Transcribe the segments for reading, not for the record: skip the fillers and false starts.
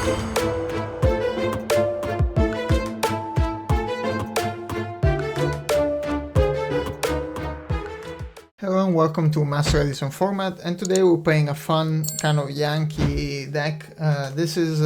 Hello and welcome to Master Edison format, and today we're playing a fun kind of Yankee deck. This is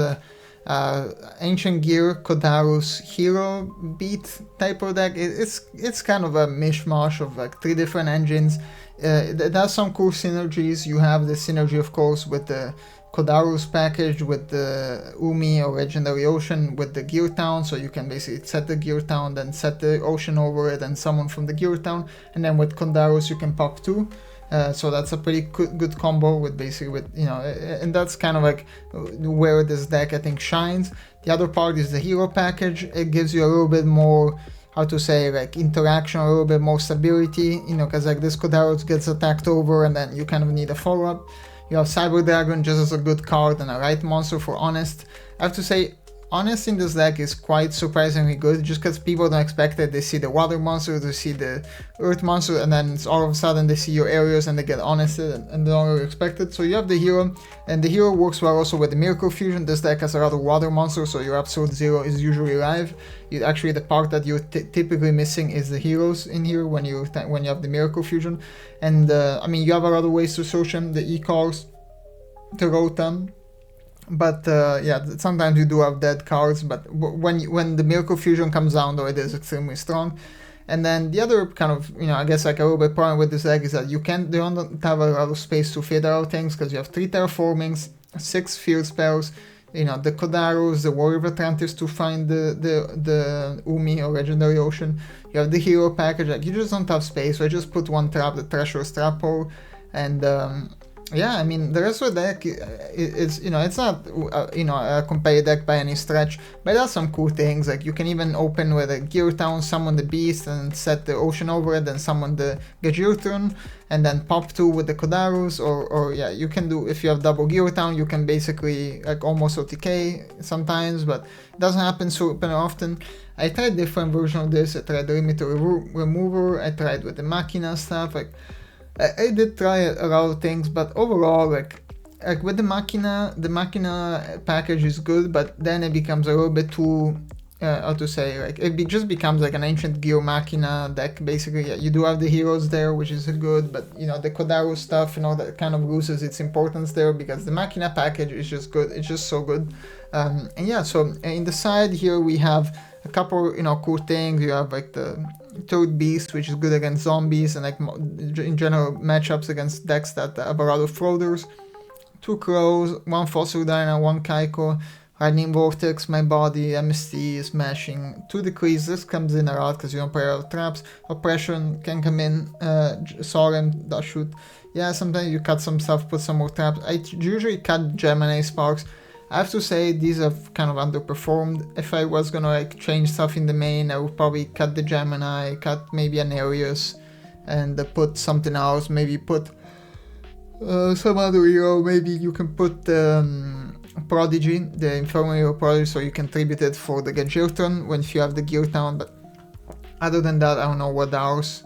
Ancient Gear Codarus Hero Beat type of deck. It's kind of a mishmash of like 3 different engines. It has some cool synergies. You have the synergy, of course, with the Codarus package, with the Umi or Legendary Ocean, with the Gear Town, so you can basically set the Gear Town, then set the Ocean over it, and summon from the Gear Town, and then with Codarus you can pop 2. So that's a pretty good combo with basically and that's kind of like where this deck I think shines. The other part is the hero package. It gives you a little bit more, how to say, like interaction, a little bit more stability, because like this Codarus gets attacked over and then you kind of need a follow-up. You have Cyber Dragon just as a good card and a right monster for Honest. I have to say, Honest in this deck is quite surprisingly good, just because people don't expect it. They see the water monster, they see the earth monster, and then it's all of a sudden they see your areas and they get Honested and they don't really expect it. So you have the hero, and the hero works well also with the Miracle Fusion. This deck has a lot of water monsters, so your Absolute Zero is usually live. Actually, the part that you're typically missing is the heroes in here when you have the Miracle Fusion. And I mean, you have a lot of ways to search them, the e-cards, to rotate them. But yeah, sometimes you do have dead cards, but when the Miracle Fusion comes down, though, it is extremely strong. And then the other kind of, I guess like a little bit problem with this deck is that you don't have a lot of space to fit out things, because you have 3 terraformings, 6 field spells, the Codarus, the Warrior of Atlantis to find the Umi or Legendary Ocean. You have the hero package, like you just don't have space, so I just put 1 trap, the Treacherous Trap Hole, and yeah, I mean, the rest of the deck is, it's not, a competitive deck by any stretch, but it has some cool things. Like you can even open with a Gear Town, summon the Beast, and set the Ocean over it, then summon the Gajirtron, and then pop 2 with the Codarus, or yeah, you can do, if you have double Gear Town, you can basically, like, almost OTK sometimes, but it doesn't happen super often. I tried different versions of this. I tried the Limiter Remover, I tried with the Machina stuff, like, I did try a lot of things, but overall, like with the Machina package is good, but then it becomes a little bit too, how to say, like it just becomes like an Ancient Gear Machina deck, basically. Yeah, you do have the heroes there, which is good, but the Codarus stuff, that kind of loses its importance there, because the Machina package is just good. It's just so good. And yeah, so in the side here we have a couple, cool things. You have like the Toad Beast, which is good against zombies and like in general matchups against decks that have a lot of floaters. 2 Crows, 1 Fossil Dyna, 1 Kaiko, Lightning Vortex, My Body, MST, Smashing, 2 Decrease. This comes in a lot because you don't play a lot of traps. Oppression can come in, Solemn, Dash Shoot. Yeah, sometimes you cut some stuff, put some more traps. I usually cut Gemini Sparks. I have to say these have kind of underperformed. If I was gonna like change stuff in the main, I would probably cut the Gemini, cut maybe an Arius, and put something else. Maybe put some other hero. Maybe you can put Prodigy, the Infernal Hero Prodigy, so you can tribute it for the Gajirtron when you have the Gear Town. But other than that, I don't know what else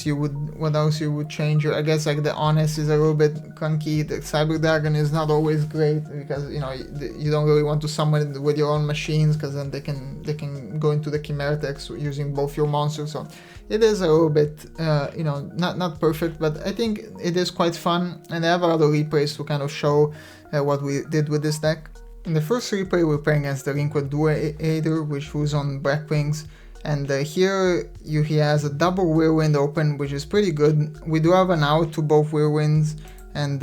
you would change. I guess like the Honest is a little bit clunky. The Cyber Dragon is not always great, because you don't really want to summon it with your own machines, because then they can go into the Chimeratech using both your monsters. So it is a little bit not perfect, but I think it is quite fun, and I have a lot of replays to kind of show what we did with this deck. In the first replay we're playing against the Liquid Duator, which was on Blackwings. And here he has a double Whirlwind open, which is pretty good. We do have an out to both Whirlwinds, and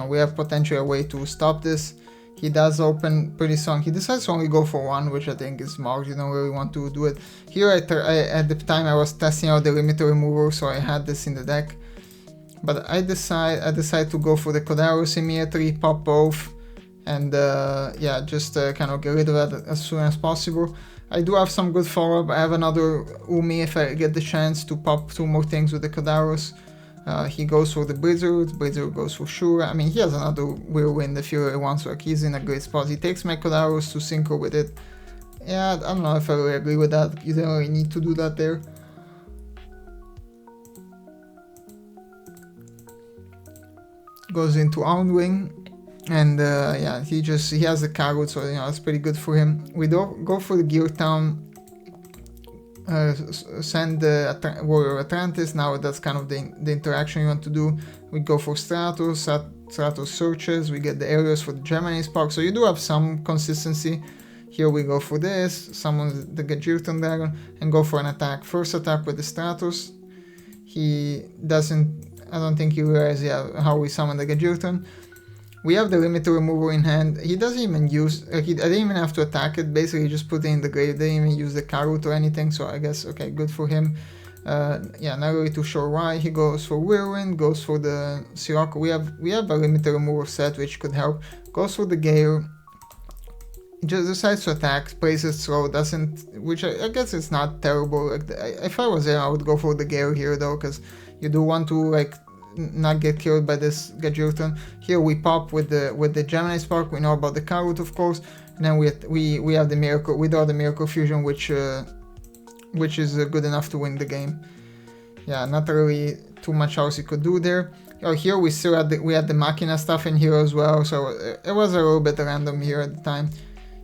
we have potentially a way to stop this. He does open pretty strong. He decides to only go for 1, which I think is smart. You don't really want to do it. Here at the time I was testing out the Limiter Remover, so I had this in the deck. But I decide to go for the Codarus immediately, pop both, and yeah, just kind of get rid of that as soon as possible. I do have some good follow-up. I have another Umi if I get the chance to pop 2 more things with the Codarus. He goes for the Blizzard goes for Shura. I mean, he has another Whirlwind if you really want, so like he's in a great spot. He takes my Codarus to synchro with it. Yeah, I don't know if I really agree with that. You don't really need to do that there. Goes into Houndwing. And yeah, he has the cargo, so you know it's pretty good for him. We don't go for the Gear Town, send the Warrior of Atlantis. Now that's kind of the interaction you want to do. We go for Stratos, Stratos searches, we get the areas for the Gemini Spark, so you do have some consistency. Here we go for this, summon the Gajirton Dragon, and go for an attack. First attack with the Stratos. He doesn't, I don't think he realizes how we summon the Gajirton. We have the limiter remover in hand. He doesn't even use, I didn't even have to attack it, basically just put it in the grave, didn't even use the Karut or anything, so I guess, okay, good for him. Yeah, not really too sure why. He goes for Whirlwind, goes for the Sirocco. We have a limiter remover set which could help. Goes for the Gale. Just decides to attack, plays it slow, doesn't, which I guess it's not terrible. Like if I was there, I would go for the Gale here though, because you do want to like not get killed by this Gajirton. Here we pop with the Gemini Spark. We know about the Karut, of course, and then we have the Miracle. We draw the Miracle Fusion, which is good enough to win the game. Yeah, not really too much else you could do there. Oh, here we still had the Machina stuff in here as well, so it was a little bit random here at the time.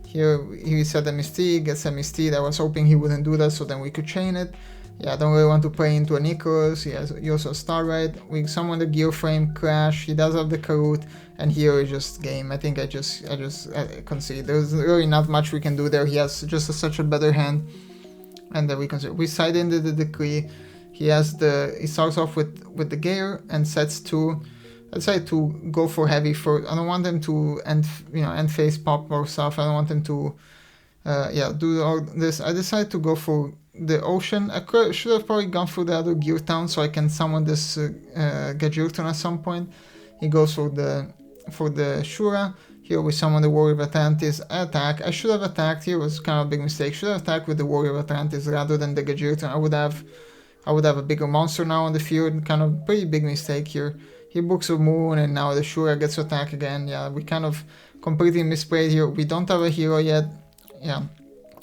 Here he said a Mystique, gets a Mystique. I was hoping he wouldn't do that, so then we could chain it. Yeah, I don't really want to play into a Nicholas. He also has Starlight. We summon the Gear Frame, Crash. He does have the Karut, and here is just game. I think I just concede. There's really not much we can do there. He has just such a better hand, and then we concede. We side into the Decree. He starts off with the Gear and sets to. I decided to go for heavy first. I don't want them to end phase pop or stuff. I don't want them to do all this. I decided to go for the Ocean. I should have probably gone for the other Gear Town so I can summon this Gajirton at some point. He goes for the Shura. Here we summon the Warrior of Atlantis. I attack. I should have attacked here. It was kind of a big mistake. Should have attacked with the Warrior of Atlantis rather than the Gajirton. I would have a bigger monster now on the field. Kind of pretty big mistake here. He books a Moon, and now the Shura gets to attack again. Yeah, we kind of completely misplayed here. We don't have a hero yet. Yeah,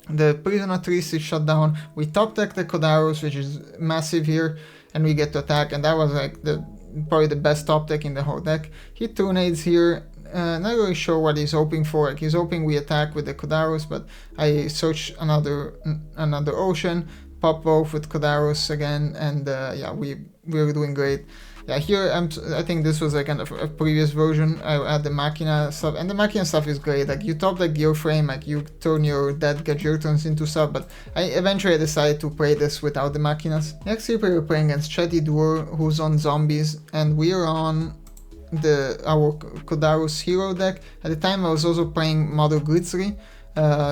the Prisonatrice is shut down. We top deck the Codarus, which is massive here, and we get to attack. And that was like probably the best top deck in the whole deck. He tornades here. Not really sure what he's hoping for. Like he's hoping we attack with the Codarus, but I search another Ocean, pop both with Codarus again, and yeah, we're doing great. Yeah, here I think this was like kind of a previous version. I had the Machina stuff, and the Machina stuff is great. Like you top the Gear Frame, like you turn your dead Gajirtons into stuff, but I eventually decided to play this without the Machinas. Next here we're playing against Chetty Dur, who's on zombies, and we're on our Codarus hero deck. At the time I was also playing Mother Grizzly,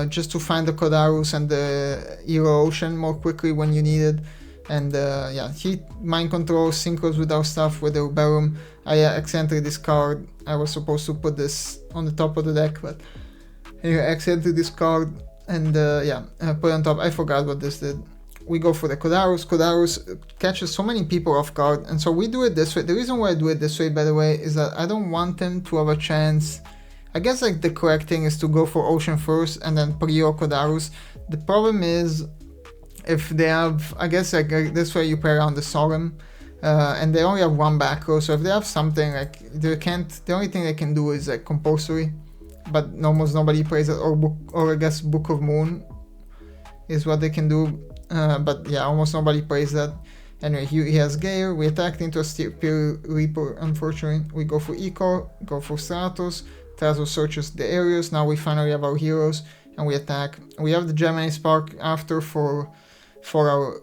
just to find the Codarus and the Hero Ocean more quickly when you need it. And yeah, he mind controls, synchros with our stuff with the Uberum. I accidentally discard. I was supposed to put this on the top of the deck, but anyway, I accidentally discard and yeah, put it on top. I forgot what this did. We go for the Codarus. Codarus catches so many people off guard, and so we do it this way. The reason why I do it this way, by the way, is that I don't want them to have a chance. I guess like the correct thing is to go for Ocean first and then Prio Codarus. The problem is, if they have, I guess like this way you play around the Solemn, and they only have one back row, so if they have something like the only thing they can do is like compulsory, but almost nobody plays it, or I guess Book of Moon is what they can do, but yeah, almost nobody plays that. Anyway, he has Gale. We attacked into a Spear Reaper. Unfortunately, we go for Eco, go for Stratos. Stratos searches the areas. Now we finally have our heroes, and we attack. We have the Gemini Spark after for our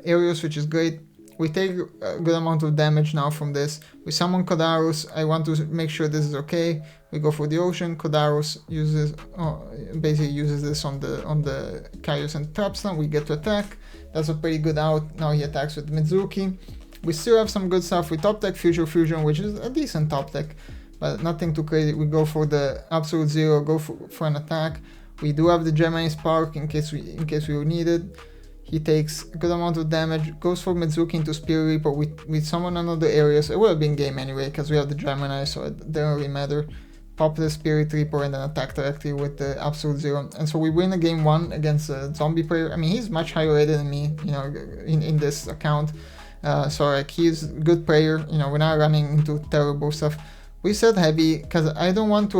areas, which is great. We take a good amount of damage now from this. We summon Codarus. I want to make sure this is okay. We go for the Ocean. Codarus basically uses this on the Kaios and Trapstone. We get to attack. That's a pretty good out. Now he attacks with Mizuki. We still have some good stuff. We top deck Future Fusion, which is a decent top deck, but nothing too crazy. We go for the Absolute Zero. Go for an attack. We do have the Gemini Spark in case we need it. He takes a good amount of damage, goes for Mizuki into Spear Reaper. We summon another areas. It would have been game anyway, because we have the Gemini, so it didn't really matter. Pop the Spirit Reaper and then attack directly with the Absolute Zero. And so we win a game 1 against a zombie player. I mean, he's much higher rated than me, you know, in this account. So like, he's a good player, you know, we're not running into terrible stuff. We set heavy because I don't want to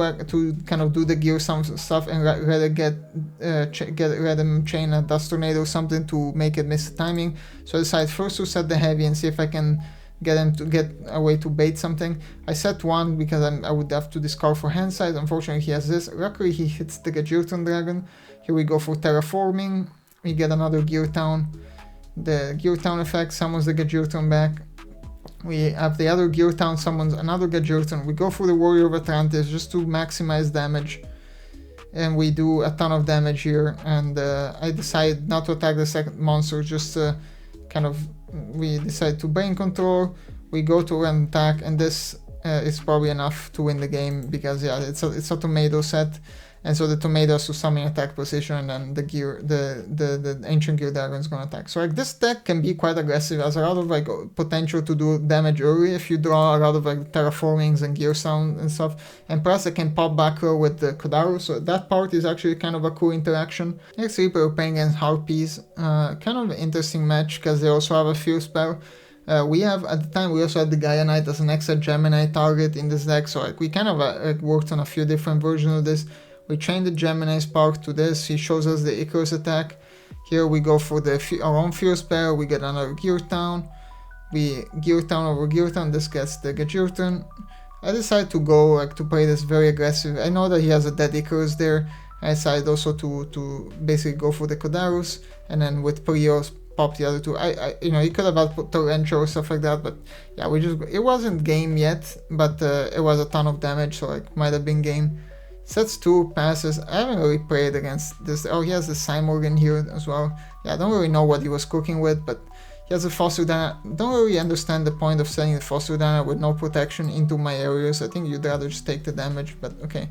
kind of do the gear sound stuff and rather get him chain a dust tornado or something to make it miss the timing. So I decided first to set the heavy and see if I can get him to get a way to bait something. I set 1 because I would have to discard for hand size. Unfortunately he has this. Luckily he hits the Gajirton Dragon. Here we go for terraforming. We get another Gear Town. The Gear Town effect summons the Gajirton back. We have the other Gear Town summons another Gajirton. We go for the Warrior of Atlantis just to maximize damage. And we do a ton of damage here. And I decide not to attack the second monster, just kind of, we decide to Brain Control. We go to an attack, and this is probably enough to win the game because yeah, it's a tomato set. And so the tomato has to summon attack position, and then the ancient gear dragon is gonna attack. So like this deck can be quite aggressive, has a lot of like potential to do damage early if you draw a lot of like terraformings and gear sound and stuff. And plus I can pop backrow with the Codarus, so that part is actually kind of a cool interaction. Next week we're playing against Harpies, kind of an interesting match because they also have a few spell. We have, at the time, we also had the Gaia Knight as an extra Gemini target in this deck, so like we kind of worked on a few different versions of this. We chain the Gemini spark to this, he shows us the Icarus attack. Here we go for our own Fierce Bear, we get another Gear Town. We Gear Town over Gear Town, this gets the Gajirton. I decided to go, like, to play this very aggressive. I know that he has a dead Icarus there. I decided also to basically go for the Codarus, and then with Prios pop the other two. You know, he could have had Torrential or stuff like that, but yeah, it wasn't game yet, but it was a ton of damage, so like, might have been game. Sets 2, passes. I haven't really played against this. Oh, he has the Cymorgan here as well. Yeah, I don't really know what he was cooking with, but he has a Fossil Dana. Don't really understand the point of setting the Fossil Dana with no protection into my areas. I think you'd rather just take the damage, but okay.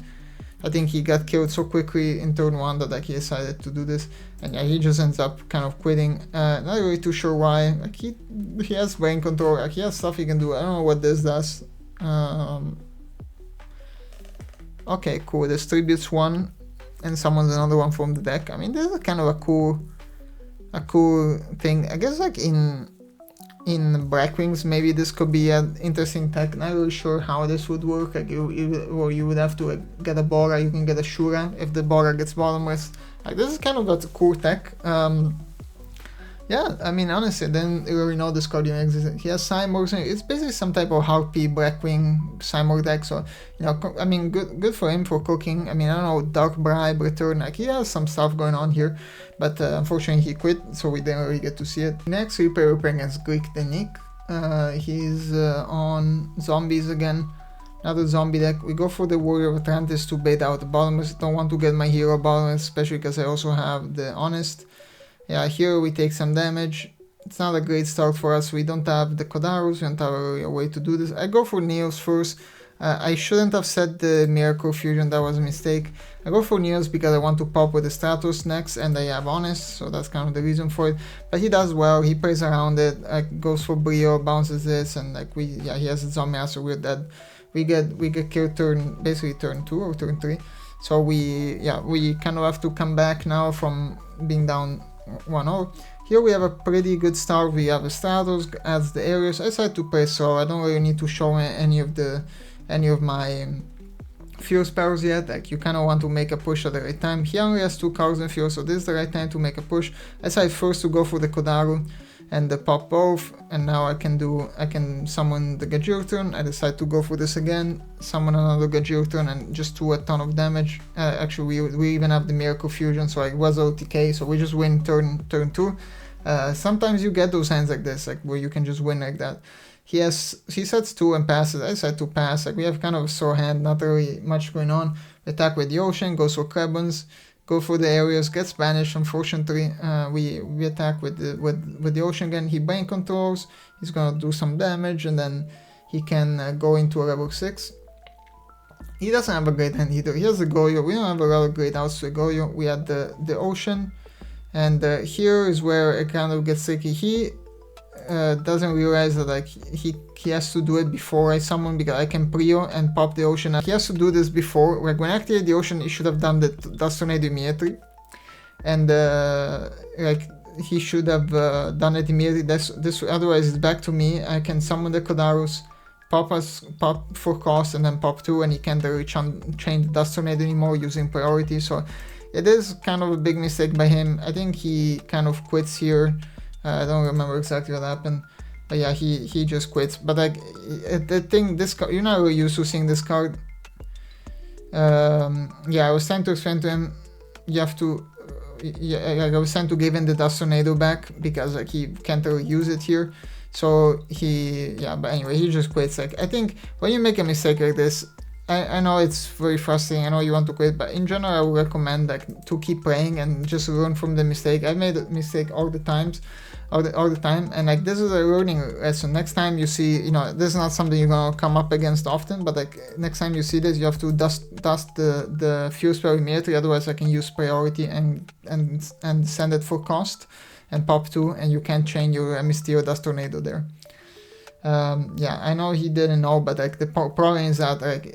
I think he got killed so quickly in turn 1 that like, he decided to do this. And yeah, he just ends up kind of quitting. Not really too sure why. Like he has Brain Control, like he has stuff he can do. I don't know what this does. Okay, cool. Distributes 1 and summons another one from the deck. I mean, this is kind of a cool thing. I guess like in Blackwings, maybe this could be an interesting tech. Not really sure how this would work. Like you would have to like, get a Bora. You can get a Shura if the Bora gets bottomless. Like this is kind of a cool tech. Yeah, I mean, honestly, I didn't really know this card even existed. He has Cymorgs. It's basically some type of Harpy Blackwing Cymorg deck. So, you know, I mean, good for him for cooking. I mean, I don't know, Dark Bribe, Return. Like, he has some stuff going on here. But unfortunately, he quit, so we didn't really get to see it. Next, we play against Greek Denik. He's on Zombies again. Another zombie deck. We go for the Warrior of Atlantis to bait out the bottomless. Don't want to get my hero bottomless, especially because I also have the Honest. Yeah, here we take some damage. It's not a great start for us. We don't have the Codarus, we don't have a way to do this. I go for Neos first. I shouldn't have set the Miracle Fusion, that was a mistake. I go for Neos because I want to pop with the Stratos next, and I have Honest, so that's kind of the reason for it. But he does well, he plays around it, goes for Brio, bounces this, and like he has a Zombie Master, we're dead. We get killed basically turn 2 or turn 3. So we kind of have to come back now from being down 1-0. Here we have a pretty good start. We have a Stratos, adds the areas. I decided to play so I don't really need to show any of my fuel spells yet. Like you kind of want to make a push at the right time. He only has 2 cards in fuel, so this is the right time to make a push. I decided first to go for the Kodaru and the pop both, and now I can summon the Gajirton. I decide to go for this again, summon another Gajirton, and just do a ton of damage. Actually, we even have the Miracle Fusion, so it was OTK, so we just win turn 2. Sometimes you get those hands like this, like where you can just win like that. He sets 2 and passes. I decide to pass. Like we have kind of a sore hand, not really much going on. Attack with the Ocean, goes for Krebons. Go for the areas, gets banished, unfortunately. We attack with the Ocean again. He Brain Controls, he's gonna do some damage, and then he can go into a level 6. He doesn't have a great hand either. He has the Goyo. We don't have a lot of great outs to the Goyo. We had the Ocean, and here is where it kind of gets tricky. He doesn't realize that like he has to do it before I summon, because I can Prio and pop the Ocean. He has to do this before. Like when I activate the Ocean, he should have done the Dust Tornado immediately, and like he should have done it immediately. This otherwise it's back to me. I can summon the Codarus, pop for cost and then pop 2, and he can't really chain the Dust Tornado anymore using priority. So it is kind of a big mistake by him. I think he kind of quits here. I don't remember exactly what happened, but yeah, he just quits. But like the thing, this card, you're not really used to seeing this card. Yeah, I was trying to explain to him, you have to, I was trying to give him the Dust Tornado back because like he can't really use it here. So but anyway, he just quits. Like I think when you make a mistake like this, I know it's very frustrating, I know you want to quit, but in general I would recommend like to keep playing and just learn from the mistake. I've made a mistake all the time, and like this is a learning lesson. Next time you see, this is not something you're gonna come up against often, but like next time you see this, you have to dust the fuel spell immediately, otherwise I can use priority and send it for cost and pop 2, and you can't chain your Mysterio Dust Tornado there. Yeah, I know he didn't know, but like the problem is that like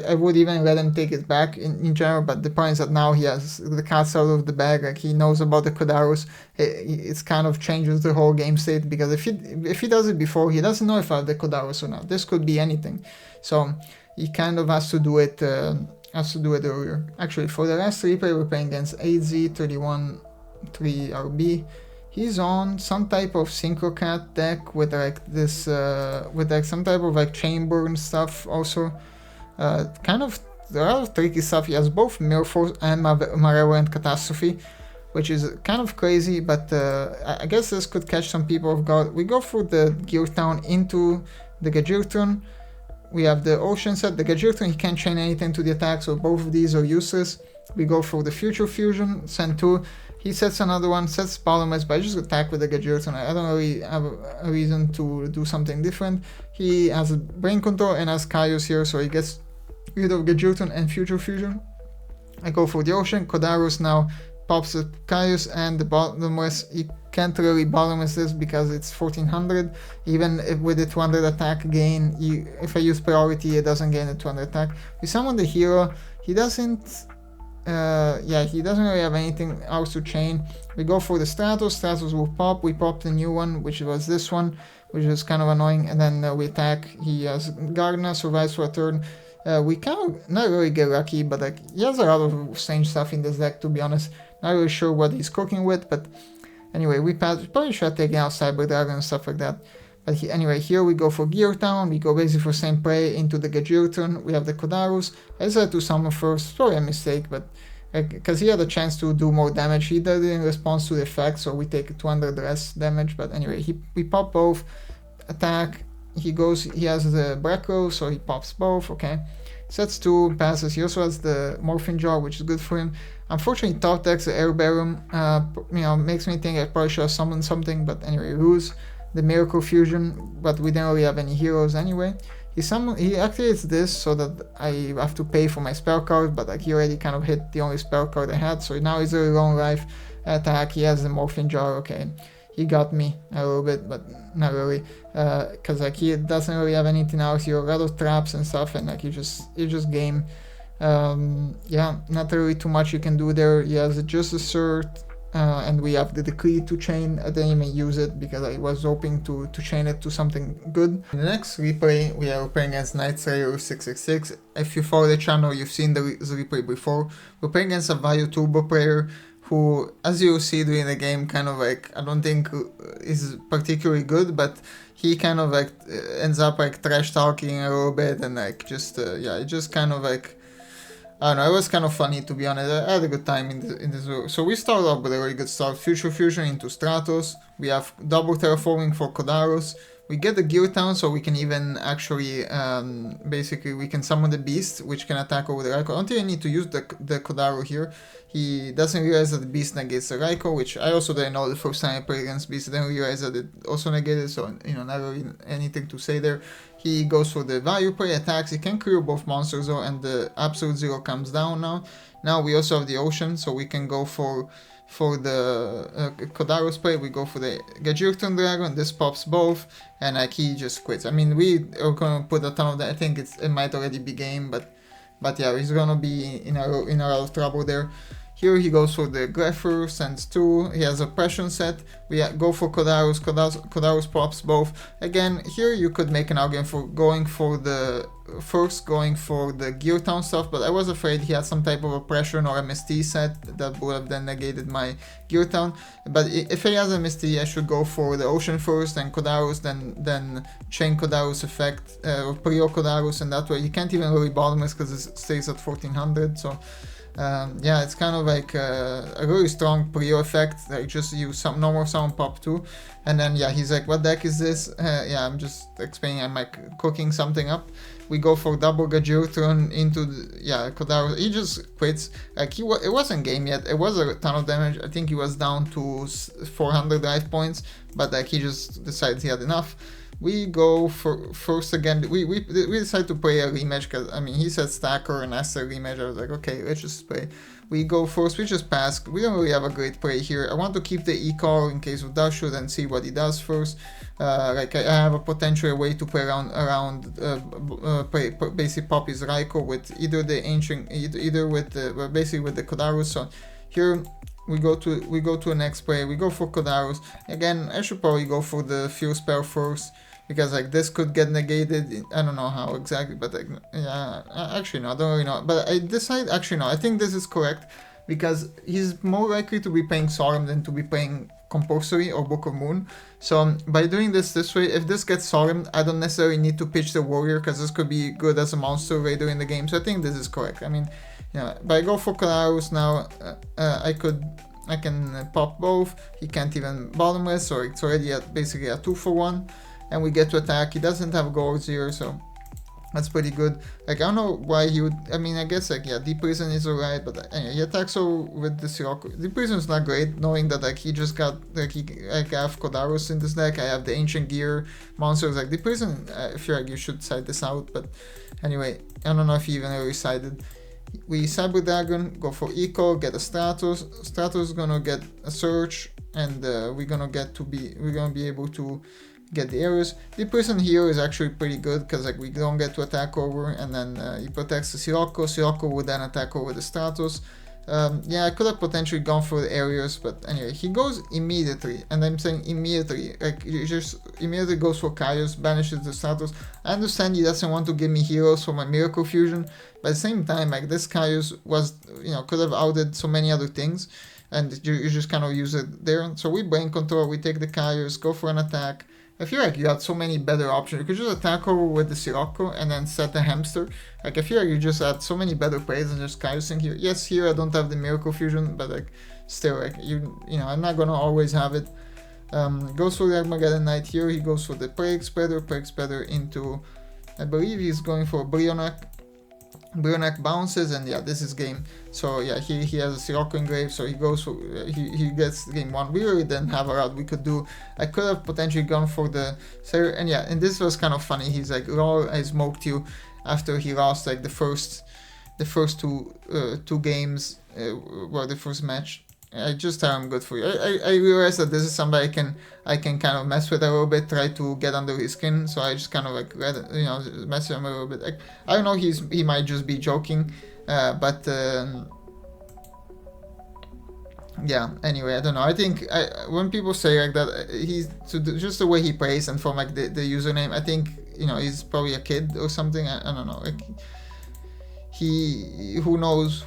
I would even let him take it back in general, but the point is that now he has the cat's out of the bag. Like he knows about the Codarus. It's kind of changes the whole game state, because if he does it before, he doesn't know if I have the Codarus or not. This could be anything, so he kind of has to do it earlier. Actually, for the last replay, we're playing against AZ313RB. He's on some type of Synchro Cat deck with like this, with like some type of like chamber and stuff also. Kind of a lot of tricky stuff. He has both Mirror Force and Malevolent Catastrophe, which is kind of crazy, but I guess this could catch some people off guard. We go for the Gear Town into the Gajirtron. We have the Ocean set. The Gajirtron, he can't chain anything to the attack, so both of these are useless. We go for the Future Fusion, send 2. He sets another one, sets Bottomless, but I just attack with the Gajirtron. I don't really have a reason to do something different. He has a Brain Control and has Caius here, so he gets rid of Gajirtron and Future Fusion. I go for the Ocean. Codarus now pops the Caius and the Bottomless. He can't really Bottomless this because it's 1400. Even if with the 200 attack gain, if I use priority, it doesn't gain a 200 attack. We summon the hero. He doesn't... he doesn't really have anything else to chain. We go for the Stratos. Stratos will pop. We pop the new one, which was this one, which is kind of annoying, and then we attack. He has Gardener, survives for a turn. We kind of not really get lucky, but like he has a lot of strange stuff in this deck, to be honest. Not really sure what he's cooking with, but anyway, we pass. Probably should have taken out Cyber Dragon and stuff like that. But anyway, here we go for Gear Town. We go basically for same prey into the Gajirtron. We have the Codarus. I decided to summon first. Probably a mistake, but because he had a chance to do more damage. He did it in response to the effect, so we take 200 less damage. But anyway, we pop both. Attack. He has the backrow, so he pops both. Okay. Sets 2, passes. He also has the Morphing Jaw, which is good for him. Unfortunately, top decks the Air Baron, makes me think I probably should have summoned something. But anyway, lose the Miracle Fusion, but we don't really have any heroes anyway. He activates this so that I have to pay for my spell card, but like he already kind of hit the only spell card I had, so now he's a long life attack. He has the Morphing Jar. Okay, he got me a little bit, but not really, because like he doesn't really have anything else here. A lot of traps and stuff, and like you just game. Not really too much you can do there. He has just a Cert. And we have the Decree to chain. I didn't even use it because I was hoping to chain it to something good. In the next replay, we are playing against Night Slayer 666. If you follow the channel, you've seen the replay before. We're playing against a Vayu Turbo player who, as you see during the game, kind of like, I don't think is particularly good, but he kind of like ends up like trash talking a little bit and like just, it just kind of like, I don't know, it was kind of funny, to be honest. I had a good time in this video. So we start off with a really good start. Future Fusion into Stratos. We have double terraforming for Codarus. We get the Gear Town, so we can even actually, basically, we can summon the Beast, which can attack over the Raikou. I don't think I need to use the Codaru here. He doesn't realize that the Beast negates the Raikou, which I also didn't know the first time I played against Beast. I didn't realize that it also negated, so, not really anything to say there. He goes for the Vayu play, attacks. He can clear both monsters though, and the Absolute Zero comes down now. Now we also have the Ocean, so we can go for the Codarus play. We go for the Gajirtron Dragon. This pops both, and like he just quits. I mean, we are gonna put a ton of that. I think it might already be game, but yeah, he's gonna be in a lot of trouble there. Here he goes for the Greffer, sends 2. He has oppression set. We go for Codarus. Codarus pops both. Again, here you could make an argument for going for the Gear Town stuff, but I was afraid he had some type of oppression or MST set that would have then negated my Gear Town. But if he has MST, I should go for the Ocean first, then Codarus, then chain Codarus effect, or Prio Codarus, and that way you can't even really bottomless because it stays at 1400. So yeah, it's kind of like a really strong Prio effect. Like just use some normal summon pop 2, and then yeah, he's like, what deck is this? Yeah, I'm just explaining. I'm like cooking something up. We go for double Gajir turn into Codarus. He just quits. Like it wasn't game yet. It was a ton of damage. I think he was down to 400 life points, but like he just decided he had enough. We go for first again. We decide to play a rematch because I mean he said stacker and I said rematch. I was like, okay, let's just play. We go first. We just pass. We don't really have a great play here. I want to keep the e-call in case of dash shoot and see what he does first. Like I have a potential way to play around play basically pop his Raikou with either the ancient either with the basically with the Codarus. So here we go to the next play. We go for Codarus again. I should probably go for the Fuel Spell first, because like this could get negated. I don't know how exactly, but like yeah, actually no, I don't really know. But I decide actually no, I think this is correct because he's more likely to be playing Solemn than to be playing Compulsory or Book of Moon. So by doing this way, if this gets Solemn, I don't necessarily need to pitch the Warrior because this could be good as a monster later in the game. So I think this is correct. I mean, yeah, but I go for Codarus now. I can pop both. He can't even bottomless, so it's already basically a 2-for-1. And we get to attack. He doesn't have goals here, so that's pretty good. Like I don't know why he would. I mean, I guess like yeah, Deep Prison is alright, but anyway, he attacks with the Sirocco. Deep Prison is not great, knowing that like he just got like I have Codarus in this deck. I have the Ancient Gear monsters. Like Deep Prison, I feel like you should side this out. But anyway, I don't know if he even really sided. We Cyber Dragon, go for Eco, get a Stratos. Stratos is gonna get a Search, and we're gonna be able to get the arrows. The person here is actually pretty good because like we don't get to attack over, and then he protects the Sirocco. Sirocco would then attack over the Stratos. Yeah, I could have potentially gone for the areas, but anyway, he goes immediately, and I'm saying immediately, like he just immediately goes for Kaios, banishes the Stratos. I understand he doesn't want to give me heroes for my Miracle Fusion, but at the same time, like this Kaios was, could have outed so many other things, and you just kind of use it there. So we Brain Control, we take the Kaios, go for an attack. I feel like you had so many better options. You could just attack over with the Sirocco and then set the Hamster. Like I feel like you just had so many better plays than just Kaiosing here. Yes, here I don't have the Miracle Fusion, but like still, like I'm not gonna always have it. Goes for the Armageddon Knight here. He goes for the Plague Spreader into, I believe he's going for Brionac. Brionac bounces, and yeah, this is game. So yeah, he has a Sirocco engrave, so he goes for he gets game 1. We really didn't have a route we could do. I could have potentially gone for the Sarah, and yeah, and this was kind of funny. He's like, "Lol, I smoked you," after he lost like the first two games, well, the first match. I just tell him good for you. I realized that this is somebody I can kind of mess with a little bit, try to get under his skin. So I just kind of like mess with him a little bit. Like, I don't know, he might just be joking, but yeah. Anyway, I don't know. I think when people say like that, he's just the way he plays and from like the username, I think he's probably a kid or something. I don't know. Like, who knows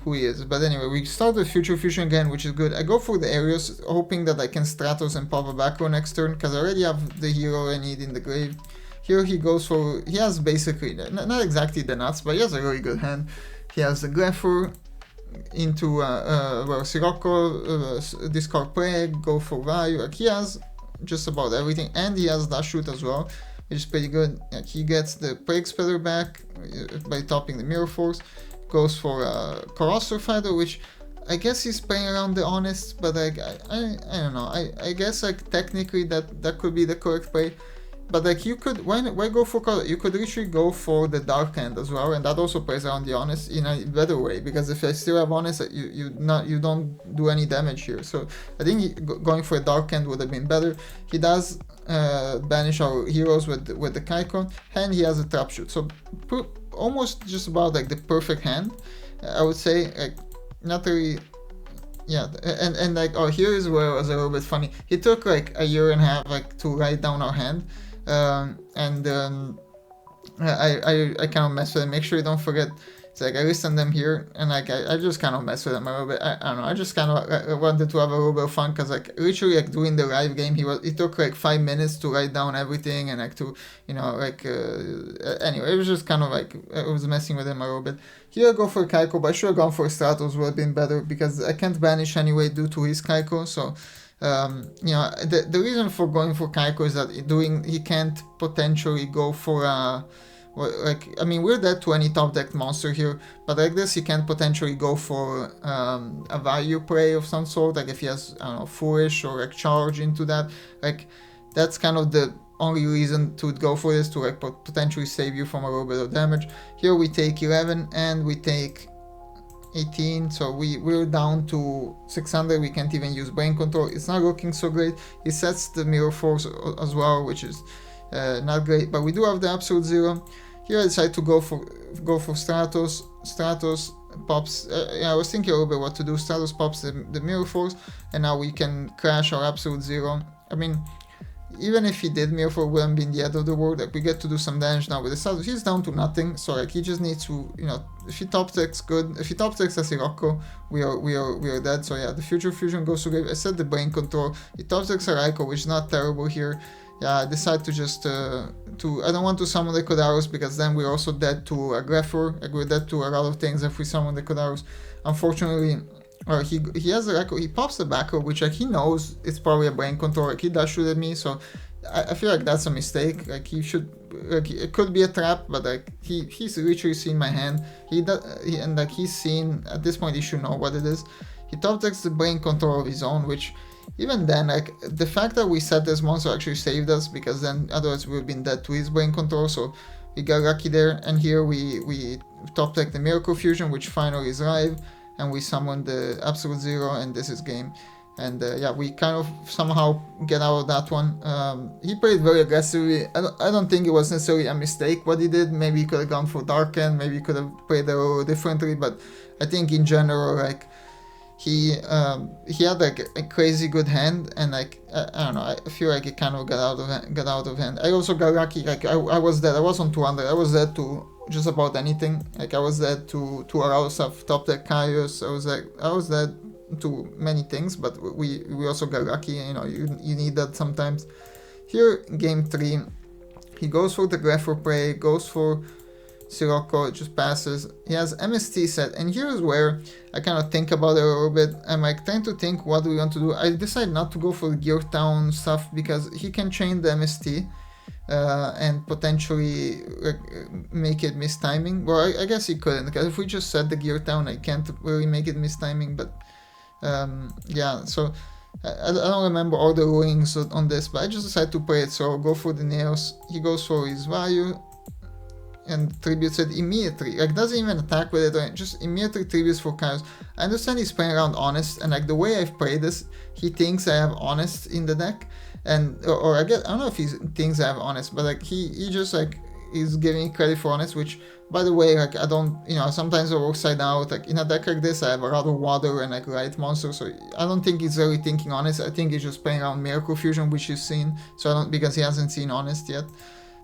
who he is. But anyway, we start with Future Fusion again, which is good. I go for the areas, hoping that I can Stratos and pop a backrow next turn, because I already have the hero I need in the grave. Here he goes for, he has basically, not exactly the nuts, but he has a really good hand. He has the Greffer into Sirocco, discard Plague, go for Vayu. Like, he has just about everything, and he has Dash Shoot as well, which is pretty good. Like, he gets the Plague Spreader back by topping the Mirror Force, goes for a Corrosive Fighter, which I guess he's playing around the Honest, but like I don't know. I guess like technically that could be the correct play. But like you could, why go for, you could literally go for the Dark Hand as well, and that also plays around the Honest in a better way, because if I still have Honest, you don't do any damage here. So I think going for a Dark Hand would have been better. He does banish our heroes with the Kaikon, and he has a Trap Shoot. So almost just about like the perfect hand, I would say. Like, not really. Yeah, and like, oh, here is where it was a little bit funny. He took like a year and a half like to write down our hand, and I kind of mess with it. Make sure you don't forget. It's like I listed them here, and like I just kind of mess with them a little bit. I don't know. I just kind of wanted to have a little bit of fun because like literally like doing the live game, he took like 5 minutes to write down everything and like to anyway, it was just kind of like I was messing with him a little bit. Here I go for Kaiko, but I should have gone for Stratos, would have been better because I can't banish anyway due to his Kaiko. So the reason for going for Kaiko is that he can't potentially go for we're dead to any top decked monster here, but like this he can potentially go for a value prey of some sort, like if he has, I don't know, Foolish or like charge into that. Like that's kind of the only reason to go for this, to like potentially save you from a little bit of damage. Here we take 11 and we take 18, so we're down to 600. We can't even use Brain Control. It's not looking so great. He sets the Mirror Force as well, which is not great, but we do have the Absolute Zero. Here I decide to go for Stratos. Stratos pops. I was thinking a little bit what to do. Stratos pops the Mirror Force, and now we can crash our Absolute Zero. I mean, even if he did Mirror Force, wouldn't be in the end of the world. Like we get to do some damage now with the Stratos. He's down to nothing, so like he just needs to, if he top decks good. If he top decks as Sirocco, we are dead. So yeah, the Future Fusion goes to grave. I said the Brain Control. He top decks a Raikou, which is not terrible here. Yeah, I decide to just I don't want to summon the Codarus because then we're also dead to a Greffer. Like we're dead to a lot of things if we summon the Codarus. Unfortunately, he has a Raikou. He pops the backrow, which like he knows it's probably a Brain Control. Like he does shoot at me, so I feel like that's a mistake. Like he should, like it could be a trap, but like he's literally seen my hand. And like he's seen, at this point he should know what it is. He top decks the Brain Control of his own, which even then, like the fact that we set this monster actually saved us, because then otherwise we would have been dead to his Brain Control. So we got lucky there, and here we top deck the Miracle Fusion, which finally is live, and we summon the Absolute Zero, and this is game. And yeah, we kind of somehow get out of that one. He played very aggressively. I don't think it was necessarily a mistake what he did. Maybe he could have gone for Darken, maybe he could have played a little differently, but I think in general, like he had like a crazy good hand, and like I don't know, I feel like it kind of got out of hand. I also got lucky. Like I was dead. I was on 200. I was dead to just about anything. Like I was dead to allow stuff top deck Caius. I was dead to many things, but we also got lucky. You need that sometimes. Here, game 3, he goes for the Greffer Prey, goes for Sirocco, it just passes. He has MST set, and here's where I kind of think about it a little bit. I'm like trying to think what do we want to do. I decide not to go for the Gear Town stuff because he can chain the MST and potentially make it miss timing. Well, I guess he couldn't, because if we just set the Gear Town, I can't really make it miss timing. But yeah, so I don't remember all the rulings on this, but I just decided to play it. So I'll go for the nails. He goes for his Vayu and tributes it immediately. Like doesn't even attack with it, or just immediately tributes for Caius. I understand he's playing around Honest, and like the way I've played this, he thinks I have Honest in the deck, and or I don't know if he thinks I have Honest, but like he just like is giving me credit for Honest, which by the way, like I don't, sometimes I work side out. Like in a deck like this, I have a lot of water and like light monsters, so I don't think he's really thinking Honest. I think he's just playing around Miracle Fusion, which he's seen, because he hasn't seen Honest yet.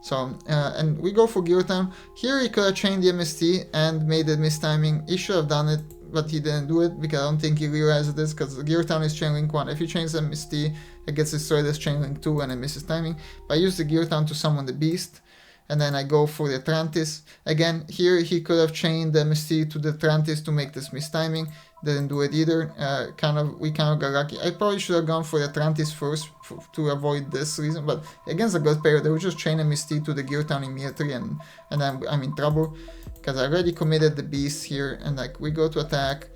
So, and we go for Gear Town. Here he could have chained the MST and made it miss timing. He should have done it, but he didn't do it because I don't think he realized this, because the Gear Town is chain link 1. If he chains the MST, it gets destroyed as chain link 2 and it misses timing. But I use the Gear Town to summon the Beast, and then I go for the Atlantis. Again, here he could have chained the MST to the Atlantis to make this miss timing. Didn't do it either. We kind of got lucky. I probably should have gone for the Atlantis first to avoid this reason, but against a good player, they would just chain a Misty to the Gear Town immediately, and I'm in trouble because I already committed the Beast here, and like we go to attack,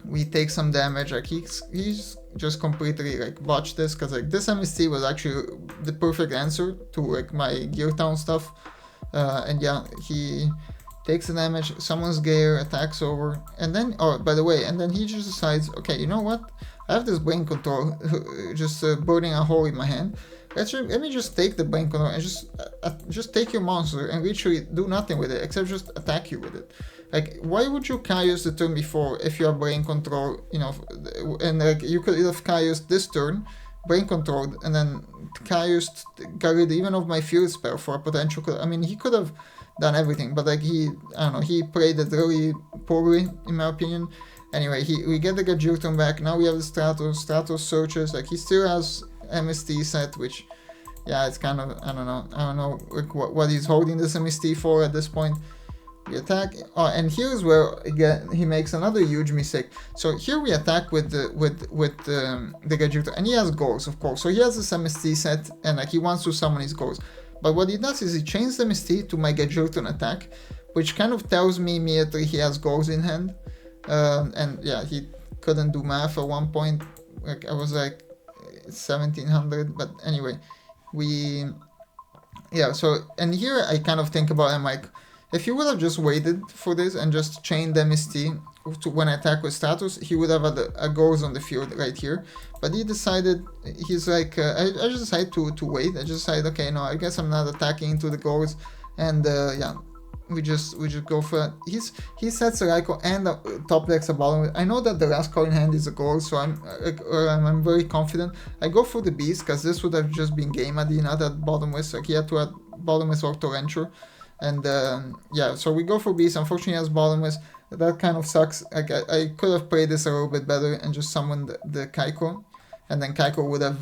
we take some damage. Like he's just completely like botched this, because like this MST was actually the perfect answer to like my Gear Town stuff, and yeah, he takes the damage, summons Gear, attacks over, and then, oh, by the way, and then he just decides, okay, you know what? I have this Brain Control, just burning a hole in my hand. Let me just take the Brain Control and just take your monster and literally do nothing with it, except just attack you with it. Like, why would you Caius the turn before if you have brain control, you know, and like you could have Caius this turn, brain controlled, and then Caius got rid even of my field spell for a potential. I mean, he could have done everything, but like I don't know, he played it really poorly in my opinion. Anyway, we get the Gajilton back. Now we have the Stratos searches. Like, he still has MST set, which, yeah, it's kind of, I don't know like what he's holding this MST for at this point. We attack, and here's where again he makes another huge mistake. So here we attack with the Gajilton, and he has goals, of course. So he has this MST set, and like he wants to summon his goals. But what he does is he changes the MST to my Gajilton attack, which kind of tells me immediately he has goals in hand. And yeah, he couldn't do math at one point. Like, I was like 1700, but anyway, so, and here I kind of think about him like, if he would have just waited for this and just chained MST to when I attack with Stratos, he would have had a goals on the field right here. But he decided, he's like, I just decided to wait. I just decided, okay, no, I guess I'm not attacking into the goals, and yeah. We just go for it. He sets a Raikou and top decks a bottom. I know that the last card in hand is a goal, so I'm very confident. I go for the beast because this would have just been game at the not at bottomless. Like, he had to add bottomless or torrential, and yeah, so we go for beast. Unfortunately, he has bottomless. That kind of sucks. Like, I could have played this a little bit better and just summoned the Kaiko. And then Kaiko would have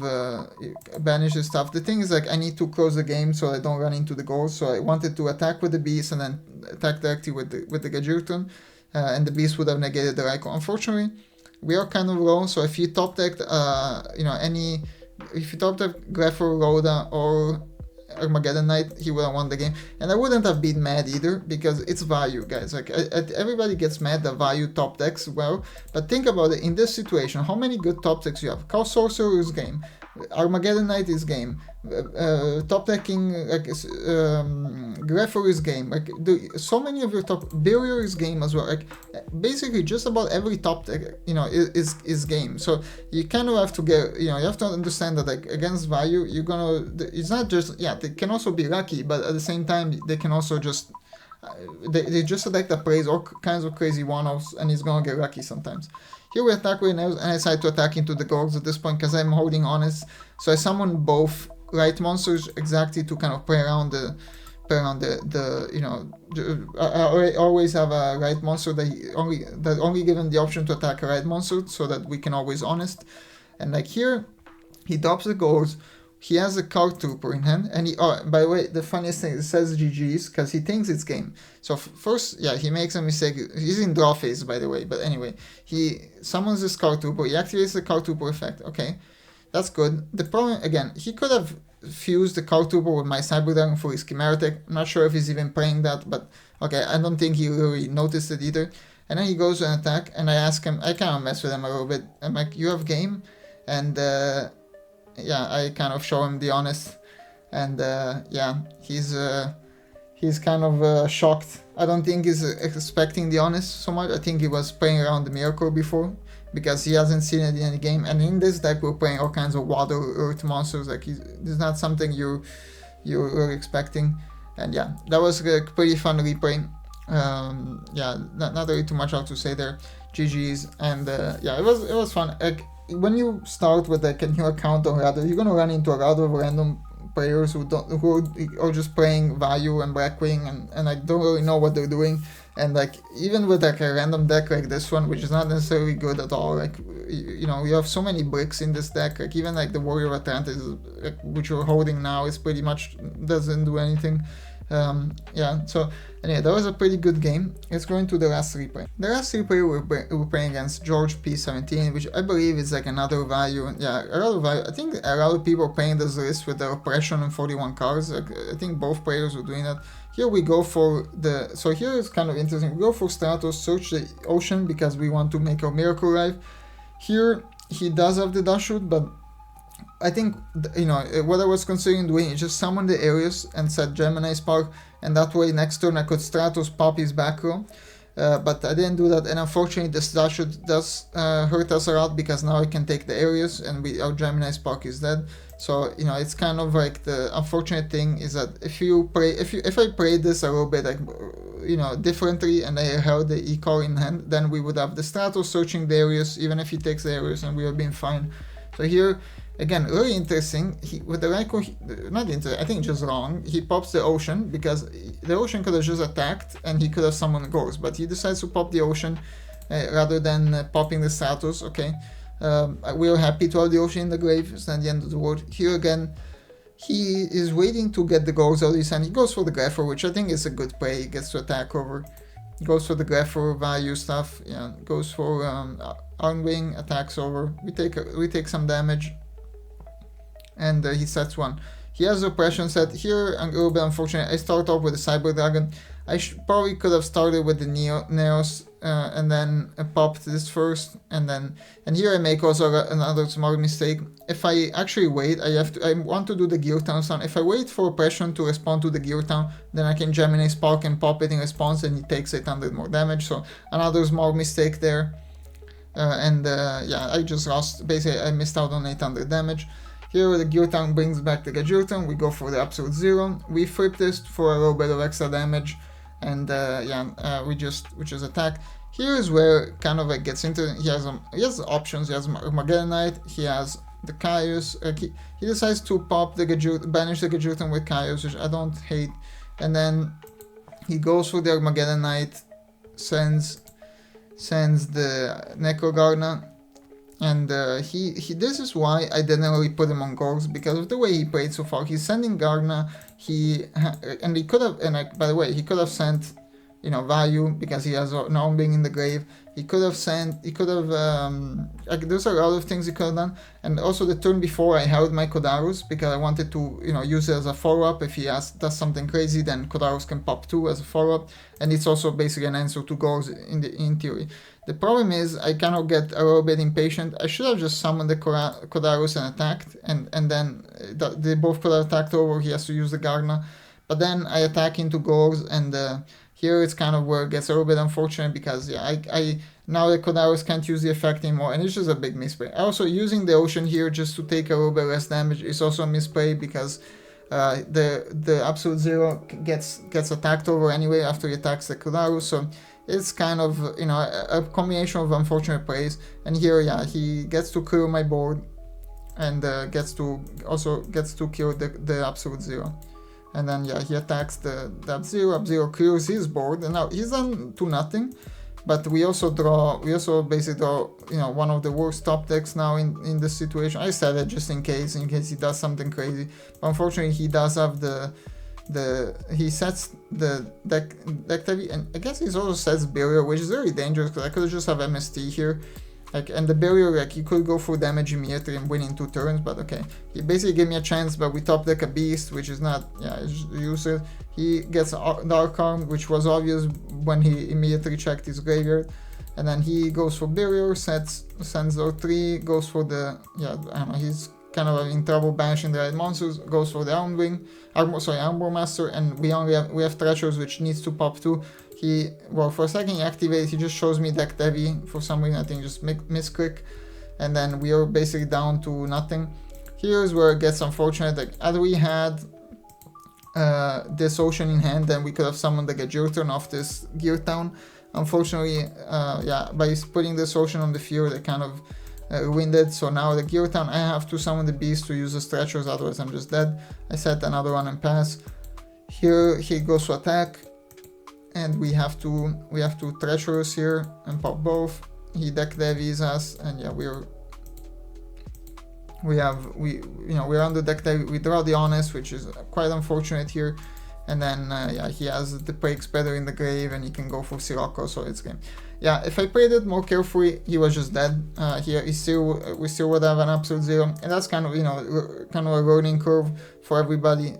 banished his stuff. The thing is, like, I need to close the game so I don't run into the goals. So I wanted to attack with the beast and then attack directly with the Gajilton, and the beast would have negated the Raikou. Unfortunately, we are kind of low. So if you top decked, if you top decked Greffel, Rhoda, or Armageddon Knight, he would have won the game, and I wouldn't have been mad either because it's Vayu, guys. Like, everybody gets mad that Vayu top decks well, but think about it in this situation. How many good top decks you have? Chaos Sorcerer is game, Armageddon Knight is game, top decking like Greffel is game. Like, so many of your top Barrier is game as well. Like, basically just about every top deck, you know, is game. So you kind of have to get, you know, you have to understand that, like, against Vayu, you're gonna, it's not just, yeah, they can also be lucky, but at the same time they can also just they just select that plays all kinds of crazy one-offs, and he's gonna get lucky sometimes. Here we attack with nails, and I decide to attack into the goals at this point because I'm holding honest. So I summon both right monsters exactly to kind of play around the you know, I always have a right monster that only given the option to attack a right monster, so that we can always honest. And like here, he drops the goals. He has a Card Trooper in hand, and by the way, the funniest thing, it says GG's because he thinks it's game. So first, yeah, he makes a mistake. He's in draw phase, by the way, but anyway, he summons this Card Trooper, he activates the Card Trooper effect. Okay, that's good. The problem, again, he could have fused the Card Trooper with my Cyber Dragon for his Chimera Tech. I'm not sure if he's even playing that, but okay, I don't think he really noticed it either. And then he goes to an attack, and I ask him, I kind of mess with him a little bit. I'm like, you have game? And yeah, I kind of show him the honest, and yeah, he's kind of shocked. I don't think he's expecting the honest so much. I think he was playing around the Miracle before because he hasn't seen it in any game. And in this deck, we're playing all kinds of water earth monsters. Like, it's not something you're expecting. And yeah, that was a pretty fun replay. Yeah, not really too much else to say there. GG's, and yeah, it was fun. Like, when you start with like a new account on Reddit, you're gonna run into a lot of random players who are just playing Vayu and Blackwing and like don't really know what they're doing. And like, even with like a random deck like this one, which is not necessarily good at all, like, you know, you have so many bricks in this deck. Like, even like the Warrior of Atlantis, like, which we're holding now, is pretty much doesn't do anything. Yeah, so anyway, that was a pretty good game. Let's go into the last replay. The last replay we're playing against George P17, which I believe is like another Vayu. Yeah, a lot of Vayu. I think a lot of people are playing this list with the Oppression and 41 cards. Like, I think both players were doing that. Here we go for so here is kind of interesting. We go for Stratos, search the ocean because we want to make our Miracle Life. Here he does have the dash shoot, but I think, you know, what I was considering doing is just summon the areas and set Gemini Spark, and that way next turn I could Stratos pop his back row. but I didn't do that, and unfortunately the statue does hurt us a lot, because now I can take the areas and our Gemini Spark is dead. So you know, it's kind of like, the unfortunate thing is that if I played this a little bit like, you know, differently, and I held the E-core in hand, then we would have the Stratos searching the areas, even if he takes the areas, and we would have been fine. So here, again, really interesting. With the Raiko, not interesting, I think just wrong. He pops the Ocean, because the Ocean could have just attacked and he could have summoned Ghost, but he decides to pop the Ocean rather than popping the Stratos. Okay, we are happy to have the Ocean in the grave. It's not the end of the world. Here again, he is waiting to get the Ghost out of his hand. He goes for the Grapher, which I think is a good play. He gets to attack over. Goes for the Grapher value stuff. Yeah, goes for Arm Wing, attacks over. We take some damage. And he sets one. He has Oppression set. Here, a little bit unfortunate. I start off with the Cyber Dragon. I probably could have started with the Neos and then popped this first. And here I make also another small mistake. If I actually wait, I want to do the Gear Town sound. If I wait for Oppression to respond to the Gear Town, then I can Gemini Spark and pop it in response, and he takes 800 more damage. So another small mistake there. Yeah, I just lost. Basically, I missed out on 800 damage. Here the Gear Town brings back the Gajurton, we go for the Absolute Zero, we flip this for a little bit of extra damage, and we just attack. Here is where kind of like gets into, he has options, he has Armageddonite, he has the Caius, he decides to pop the Gajurton, banish the Gajurton with Caius, which I don't hate, and then he goes for the Armageddonite, sends the Necrogarna. And this is why I didn't really put him on Gorgs, because of the way he played so far. He's sending Garna, and he could have, and by the way, he could have sent, you know, Vayu, because he has an Arm Wing in the grave. He could have there's a lot of things he could have done. And also the turn before, I held my Codarus, because I wanted to, you know, use it as a follow-up. If he does something crazy, then Codarus can pop 2 as a follow-up. And it's also basically an answer to Gorgs in theory. The problem is, I cannot get a little bit impatient. I should have just summoned the Codarus and attacked, and then they both could have attacked over. He has to use the Garna. But then I attack into Gorgs, and here it's kind of where it gets a little bit unfortunate, because I now the Codarus can't use the effect anymore, and it's just a big misplay. Also, using the Ocean here just to take a little bit less damage is also a misplay, because the Absolute Zero gets attacked over anyway after he attacks the Codarus, so it's kind of, you know, a combination of unfortunate plays. And here, yeah, he gets to clear my board, and gets to kill the Absolute Zero. And then, yeah, he attacks the Up-Zero clears his board, and now he's done to nothing. But we also basically draw, you know, one of the worst top decks now in this situation. I said it just in case he does something crazy. But unfortunately, he does have he sets the deck heavy, and I guess he also sets Barrier, which is very dangerous, because I could just have MST here. And the Barrier, he could go for damage immediately and win in 2 turns, but okay. He basically gave me a chance, but we top deck a Beast, which is not, it's useless. He gets Dark Arm, which was obvious when he immediately checked his graveyard. And then he goes for Barrier, sends those 3, goes for the, I don't know, he's kind of in trouble banishing the right monsters, goes for the Armor Master, and we have Treacherous, which needs to pop 2. For a second he activates, he just shows me decked heavy for some reason. I think just misclick, and then we are basically down to nothing. Here's where it gets unfortunate. Like, had we had this Ocean in hand, then we could have summoned the Gajurton off this Gear Town. Unfortunately, by putting this Ocean on the field, I kind of ruined it. So now the Gear Town, I have to summon the Beast to use the Stretchers, otherwise I'm just dead. I set another one and pass. Here he goes to attack, and we have to Treacherous here and pop both. He deck heavies us, and yeah, we're on the deck heavy. We draw the Honest, which is quite unfortunate here. And then he has the Breaks better in the grave, and he can go for Sirocco, so it's game. yeah, if I played it more carefully, he was just dead. Here, we still would have an absolute zero, and that's kind of, you know, kind of a learning curve for everybody.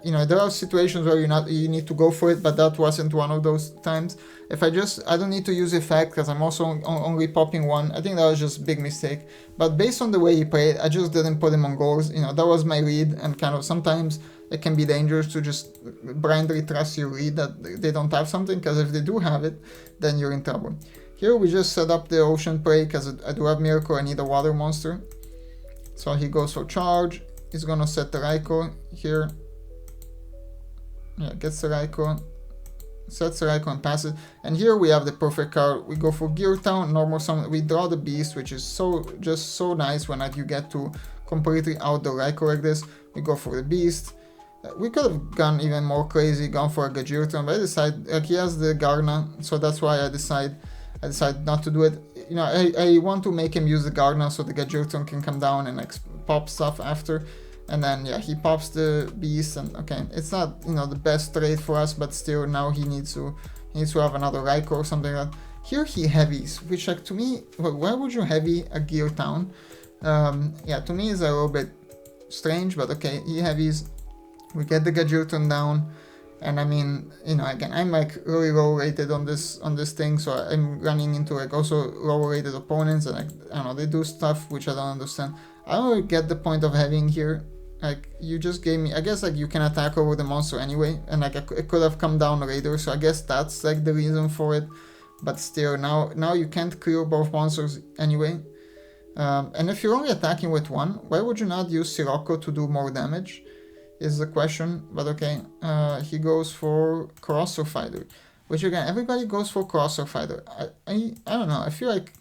You know, there are situations where you need to go for it, but that wasn't one of those times. If I don't need to use effect because I'm also only popping one. I think that was just a big mistake. But based on the way he played, I just didn't put him on goals. You know, that was my read, and kind of sometimes it can be dangerous to just blindly trust your read that they don't have something, because if they do have it, then you're in trouble. Here we just set up the ocean prey because I do have miracle. I need a water monster, so he goes for charge. He's gonna set the Raikou here. Yeah, gets the Raikou, sets the Raikou and passes. And here we have the perfect card. We go for Gear Town, normal summon. We draw the beast, which is just so nice when you get to completely out the Raikou like this. We go for the beast. We could have gone even more crazy, gone for a Gajirton, but I decided, like, he has the Garna, so that's why I decide not to do it. You know, I want to make him use the Garna so the Gajirton can come down and like pop stuff after. And then, yeah, he pops the beast, and okay, it's not, you know, the best trade for us, but still now he needs to have another Raikou or something like that. Here he heavies, which, like, to me, well, why would you heavy a Gear Town? Yeah, to me is a little bit strange, but okay, he heavies. We get the Gajirton down, and I mean, you know, again, I'm like really low rated on this thing, so I'm running into like also low rated opponents, and like, I don't know, they do stuff which I don't understand. I don't really get the point of having here. Like, you just gave me, I guess, like, you can attack over the monster anyway, and like it could have come down later, so I guess that's like the reason for it. But still, now you can't clear both monsters anyway. And if you're only attacking with one, why would you not use Sirocco to do more damage? Is the question. But okay, he goes for Crosser Fighter, which again, everybody goes for Crosser Fighter. I don't know, I feel like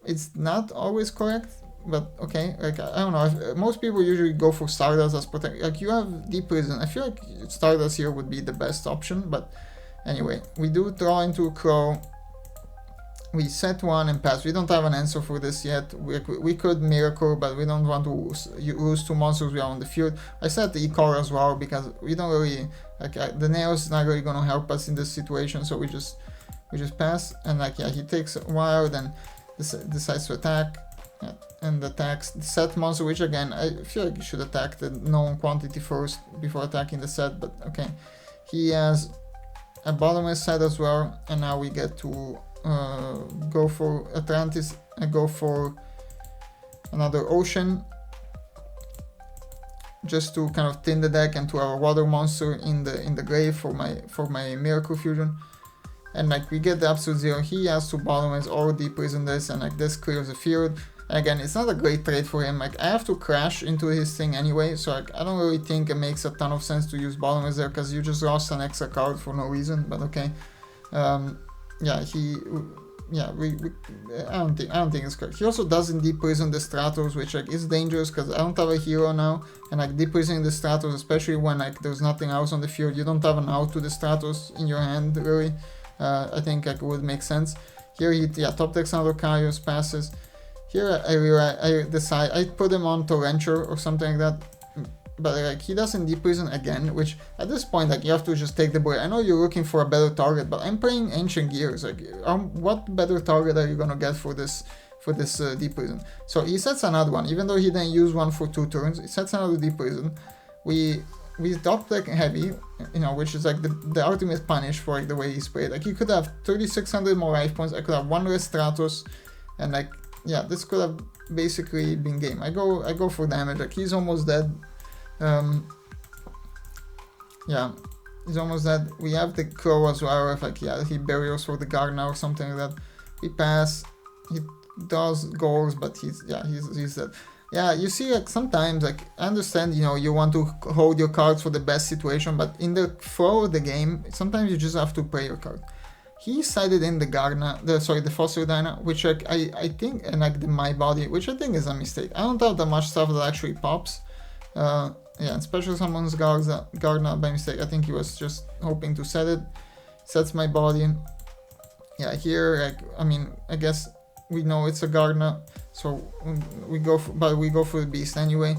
it's not always correct, but okay, like, I don't know, most people usually go for Stardust as protect. Like, you have Deep Prison, I feel like Stardust here would be the best option, but anyway, we do draw into Crow. We set one and pass. We don't have an answer for this yet. We could Miracle, but we don't want to lose two monsters we are on the field. I set the E-Core as well, because we don't really, like, the Nails is not really going to help us in this situation, so we just pass. And like, yeah, he takes a while, then decides to attack, and attacks the set monster, which again, I feel like you should attack the known quantity first before attacking the set, but okay. He has a bottomless set as well, and now we get to go for Atlantis and go for another ocean, just to kind of thin the deck and to have a water monster in the grave for my Miracle Fusion. And like, we get the absolute zero. He has to bottomless or Deep Prison this, and like, this clears the field. And again, it's not a great trade for him. Like, I have to crash into his thing anyway, so like, I don't really think it makes a ton of sense to use bottomless there, because you just lost an extra card for no reason. But okay. Yeah, I don't think it's correct. He also doesn't Deep Prison the Stratos, which like is dangerous, because I don't have a hero now, and like Deep Prisoning the Stratos, especially when like there's nothing else on the field, you don't have an out to the Stratos in your hand really. I think like it would make sense. Here he top decks another Kaios, passes. Here I decide I put him on Torrential or something like that. But like, he doesn't Deep Prison again, which at this point, like, you have to just take the bullet. I know you're looking for a better target, but I'm playing Ancient Gears. Like, what better target are you gonna get for this Deep Prison? So he sets another one, even though he didn't use one for 2 turns. He sets another Deep Prison. We top deck heavy, you know, which is like the ultimate punish for like the way he's played. Like, he could have 3,600 more life points. I could have one less Stratos, and like, yeah, this could have basically been game. I go for damage. Like, he's almost dead. Yeah, he's almost dead. We have the Crow as well, if like, yeah, he burials for the Gardener or something like that. We pass, he does goals, but he's dead. Yeah, you see, like, sometimes, like, I understand, you know, you want to hold your cards for the best situation, but in the flow of the game, sometimes you just have to play your card. He sided in the Gardener, the Fossil Dyna, which like, I think, and like the My Body, which I think is a mistake. I don't have that much stuff that actually pops. Yeah, and special summons Gardener by mistake. I think he was just hoping to set it. Sets My Body. Yeah, here, like, I mean, I guess we know it's a Gardener, so we go for the Beast anyway.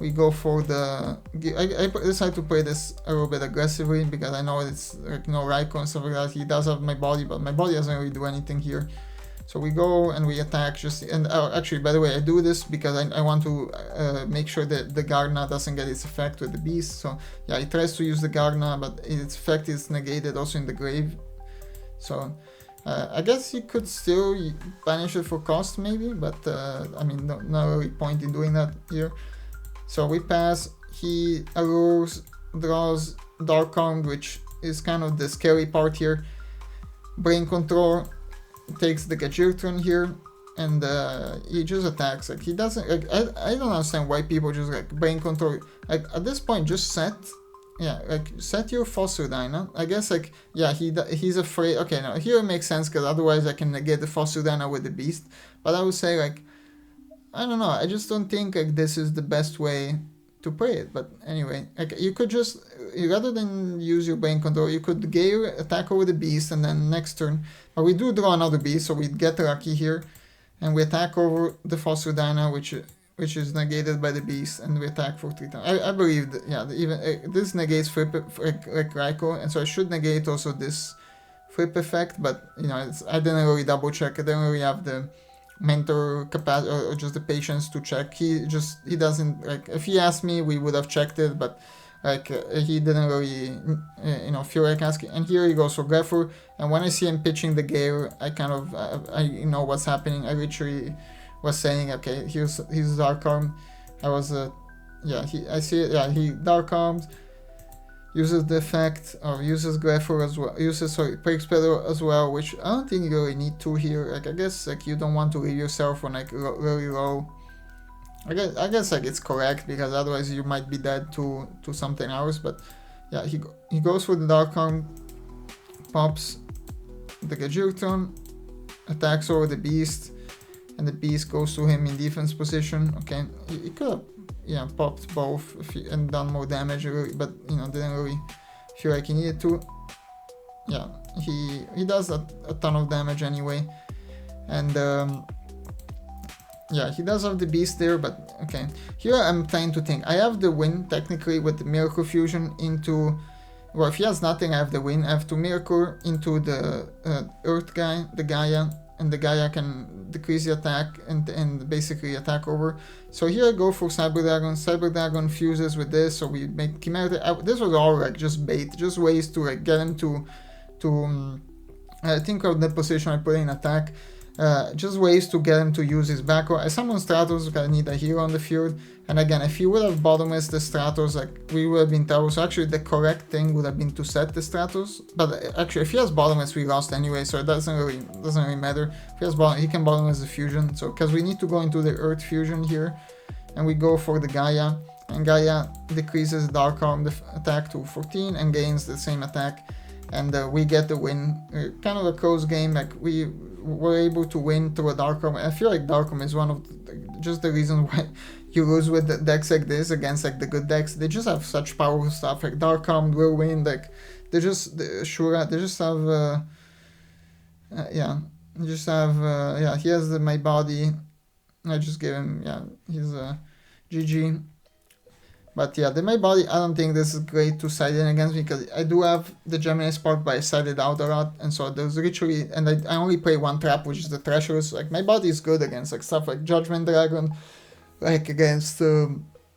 we go for the... I decided to play this a little bit aggressively because I know it's like no Raikou and stuff like that. He does have my body, but my body doesn't really do anything here. So we go and we attack just... And actually, by the way, I do this because I want to make sure that the Gardener doesn't get its effect with the beast. So yeah, he tries to use the Gardener, but its effect is negated also in the grave. So I guess you could still banish it for cost maybe, but I mean, no really point in doing that here. So we pass, he allures, draws Dark Armed, which is kind of the scary part here. Brain Control, takes the Gajir turn here, and he just attacks. Like, he doesn't, like, I don't understand why people just like Brain Control. Like, at this point, just set. Yeah, like, set your Fossudina. I guess, like, yeah, he's afraid. Okay, no, here it makes sense, because otherwise I can negate the Fossudina with the Beast. But I would say, like, I don't know, I just don't think, like, this is the best way to play it. But anyway, like, you could just, rather than use your Brain Control, you could Gale, attack over the Beast, and then next turn. But we do draw another Beast, so we get lucky here. And we attack over the Fossudina, which is negated by the Beast, and we attack for 3 times. I believe that, yeah, even this negates flip like Raikou, and so I should negate also this flip effect, but you know, I didn't really double check. I didn't really have the mental capacity or just the patience to check. He doesn't, like, if he asked me, we would have checked it, but like he didn't really you know, feel like asking. And here he goes for Grefur, and when I see him pitching the Gale, I kind of I know what's happening. I literally was saying, okay, here's Dark Arm. I was yeah, I see it. Yeah, he Dark Armed, uses the effect, or uses Grefur as well, Plague Spreader as well, which I don't think you really need to here. Like, I guess, like, you don't want to leave yourself on, like, really low. I guess like, it's correct, because otherwise you might be dead to something else. But yeah, he goes for the Dark Arm, pops the Gajirton, attacks over the Beast, and the Beast goes to him in defense position. Okay, he could have, yeah, popped both and done more damage, but you know, didn't really feel like he needed to. Yeah, he does a ton of damage anyway, and yeah, he does have the Beast there. But okay, here I'm trying to think. I have the win technically with the Miracle Fusion into, well, if he has nothing, I have the win. I have to Miracle into the Earth guy, the Gaia, and the Gaia can decrease the attack and basically attack over. So here I go for Cyber Dragon. Cyber Dragon fuses with this, so we make Chimera. This was all like just bait, just ways to like get him to think of the position I put in attack. Just ways to get him to use his backrow. I summon Stratos because I need a hero on the field. And again, if you would have bottomless the Stratos, like, we would have been terrible. So actually the correct thing would have been to set the Stratos. But actually, if he has bottomless, we lost anyway, so it doesn't really matter. If he has he can bottomless the fusion. So because we need to go into the Earth fusion here, and we go for the Gaia, and Gaia decreases Dark Arm attack to 14 and gains the same attack, and we get the win. Kind of a close game. Like, we were able to win through a Dark Arm. I feel like Dark Arm is one of just the reason why you lose with the decks like this against like the good decks. They just have such powerful stuff. Like, Dark Arm will win. Like, they just Shura. They just have yeah. They just have yeah. He has my body. I just gave him, yeah. He's GG. But yeah, my body, I don't think this is great to side in against me, because I do have the Gemini Spark, but I sided out a lot, and so there's literally, and I only play one trap, which is the Treacherous. Like, my body is good against like stuff like Judgment Dragon, like against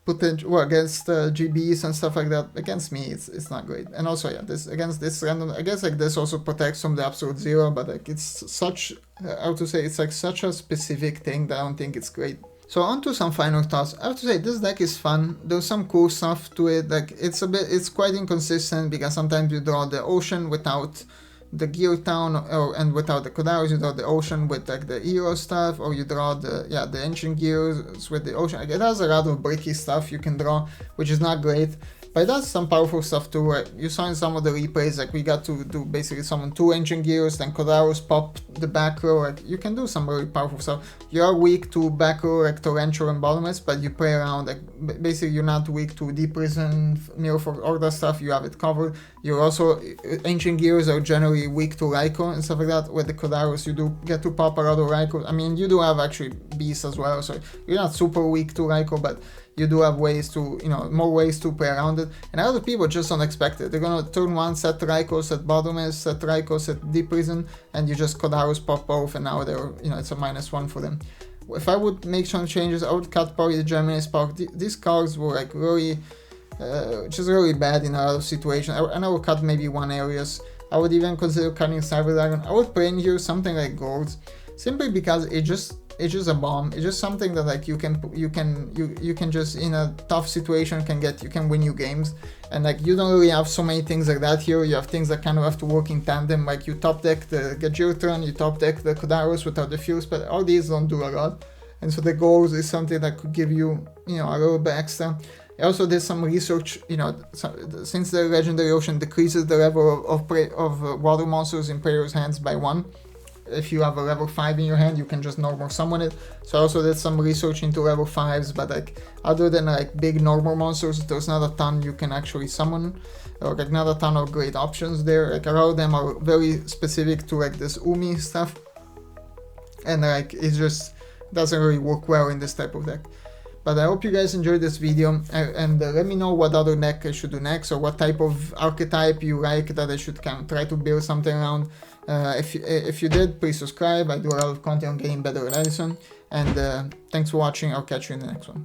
potential, well, against GBs and stuff like that. Against me, it's not great. And also, yeah, this against this random, I guess like this also protects from the absolute zero, but like it's such, how to say, it's like such a specific thing that I don't think it's great. So on to some final thoughts. I have to say, this deck is fun. There's some cool stuff to it. Like, it's quite inconsistent, because sometimes you draw the Ocean without the Gear Town, and without the Codarus, you draw the Ocean with like the hero stuff, or you draw the Ancient Gears with the Ocean. Like, it has a lot of bricky stuff you can draw, which is not great. But it does some powerful stuff too. Right? You saw in some of the replays, like, we got to do basically summon 2 Ancient Gears, then Codarus pop the back row. Like, you can do some really powerful stuff. You are weak to back row, like Torrential and Bottomless, but you play around. Like, basically, you're not weak to Deep Prison, Mirror for all that stuff. You have it covered. You're also, Ancient Gears are generally weak to Raikou and stuff like that. With the Codarus, you do get to pop a lot of Raikou. I mean, you do have actually Beasts as well, so you're not super weak to Raikou, but you do have ways to, you know, more ways to play around it. And other people just don't expect it. They're gonna turn 1 set Raiko, set Bottomless, set Raiko, set Deep Prison, and you just Codarus pop both, and now they're, you know, it's a -1 for them. If I would make some changes, I would cut probably the Gemini Spark. These cards were like really, just really bad in a lot of situations. And I would cut maybe 1 Arius. I would even consider cutting Cyber Dragon. I would play in here something like Gold, simply because it's just a bomb. It's just something that like you can just in a tough situation you can win you games. And like you don't really have so many things like that here. You have things that kind of have to work in tandem. Like you top deck the Gajirtron, you top deck the Codarus without the Fuse, but all these don't do a lot. And so the Goals is something that could give you, you know, a little bit extra. I also did some research, you know, since the Legendary Ocean decreases the level of water monsters in players' hands by 1. If you have a level 5 in your hand, you can just normal summon it. So I also did some research into level 5s, but like other than like big normal monsters, there's not a ton you can actually summon, or like not a ton of great options there. Like a lot of them are very specific to like this Umi stuff, and like it just doesn't really work well in this type of deck. But I hope you guys enjoyed this video, and let me know what other deck I should do next, or what type of archetype you like that I should kind of try to build something around. If you did, please subscribe. I do a lot of content on getting better at Edison, and thanks for watching. I'll catch you in the next one.